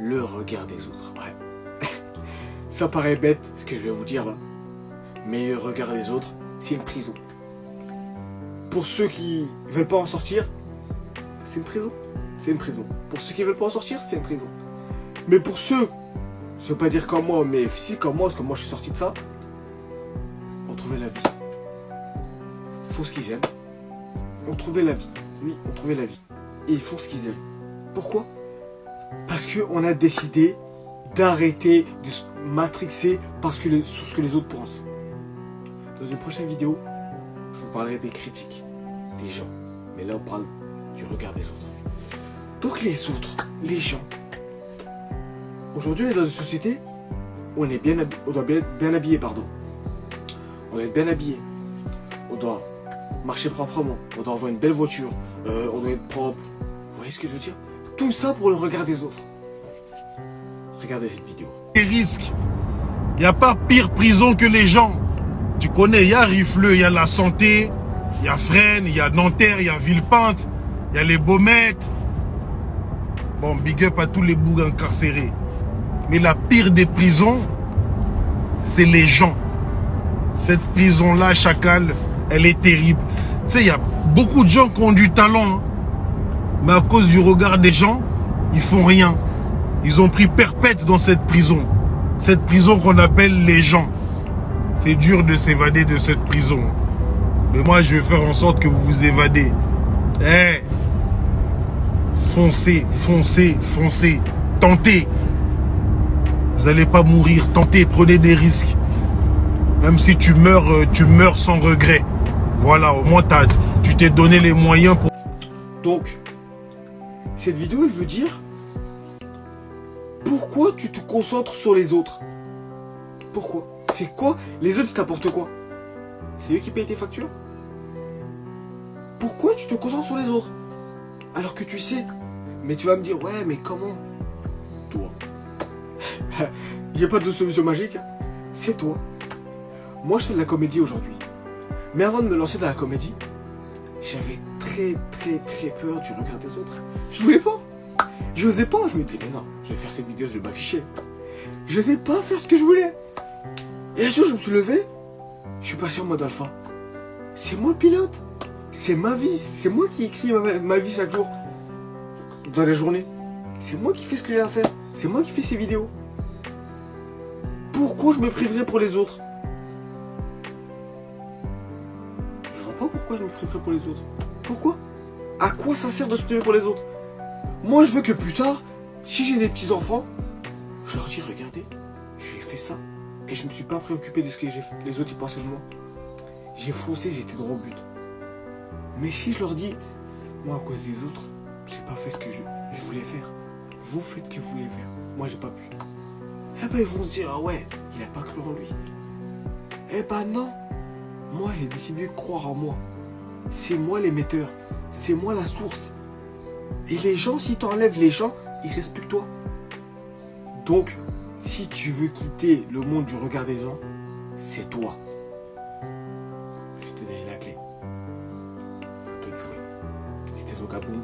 le regard des autres. Ouais. Ça paraît bête ce que je vais vous dire là. Mais le regard des autres, c'est une prison. Pour ceux qui veulent pas en sortir, c'est une prison. C'est une prison. Pour ceux qui veulent pas en sortir, c'est une prison. Mais pour ceux, je veux pas dire comme moi, mais si comme moi, parce que moi je suis sorti de ça, on trouvait la vie. Ils font ce qu'ils aiment. On trouvait la vie. Oui, on trouvait la vie. Et ils font ce qu'ils aiment. Pourquoi? Parce qu'on a décidé d'arrêter de se matrixer sur ce que les autres pensent. Dans une prochaine vidéo, je vous parlerai des critiques, des gens. Mais là, on parle du regard des autres. Donc les autres, les gens. Aujourd'hui, on est dans une société où on doit bien être bien habillé, pardon. On doit être bien habillé. On doit marcher proprement. On doit avoir une belle voiture. On doit être propre. Vous voyez ce que je veux dire? Tout ça pour le regard des autres. Regardez cette vidéo. Les risques. Il n'y a pas pire prison que les gens. Tu connais, il y a Rifleux, il y a La Santé, il y a Fresnes, il y a Nanterre, il y a Villepinte, il y a les Baumettes. Bon, big up à tous les bougs incarcérés. Mais la pire des prisons, c'est les gens. Cette prison-là, Chacal, elle est terrible. Tu sais, il y a beaucoup de gens qui ont du talent. Hein. Mais à cause du regard des gens, ils font rien. Ils ont pris perpète dans cette prison. Cette prison qu'on appelle les gens. C'est dur de s'évader de cette prison. Mais moi, je vais faire en sorte que vous vous évadez. Eh, foncez, foncez, foncez. Tentez. Vous n'allez pas mourir. Tentez, prenez des risques. Même si tu meurs sans regret. Voilà, au moins tu t'es donné les moyens pour... Donc, cette vidéo, elle veut dire pourquoi tu te concentres sur les autres? Pourquoi? C'est quoi? Les autres, ils t'apportent quoi? C'est eux qui payent tes factures? Pourquoi tu te concentres sur les autres? Alors que tu sais. Mais tu vas me dire, ouais, mais comment? Toi. J'ai pas de solution magique. C'est toi. Moi, je fais de la comédie aujourd'hui. Mais avant de me lancer dans la comédie, j'avais très peur du regard des autres. Je voulais pas. Je osais pas. Je me disais, mais non, je vais faire cette vidéo, je vais m'afficher. Je vais pas faire ce que je voulais. Et un jour, je me suis levé. Je suis passé en mode alpha. C'est moi le pilote. C'est ma vie. C'est moi qui écris ma vie chaque jour. Dans les journées. C'est moi qui fais ce que j'ai à faire. C'est moi qui fais ces vidéos. Pourquoi je me priverais pour les autres? Je vois pas pourquoi je me priverais pour les autres. Pourquoi? À quoi ça sert de se priver pour les autres? Moi, je veux que plus tard, si j'ai des petits-enfants, je leur dis, regardez, j'ai fait ça. Et je me suis pas préoccupé de ce que les autres y pensaient de moi. J'ai foncé, j'étais droit au but. Mais si je leur dis, moi, à cause des autres, j'ai pas fait ce que je voulais faire. Vous faites ce que vous voulez faire. Moi, j'ai pas pu. Eh ben, ils vont se dire, ah ouais, il a pas cru en lui. Eh ben non. Moi, j'ai décidé de croire en moi. C'est moi l'émetteur. C'est moi la source. Et les gens, si t'enlèves les gens, il reste plus que toi. Donc, si tu veux quitter le monde du regard des gens, c'est toi. Je te donne la clé. À toi de jouer. C'était Zogabooms.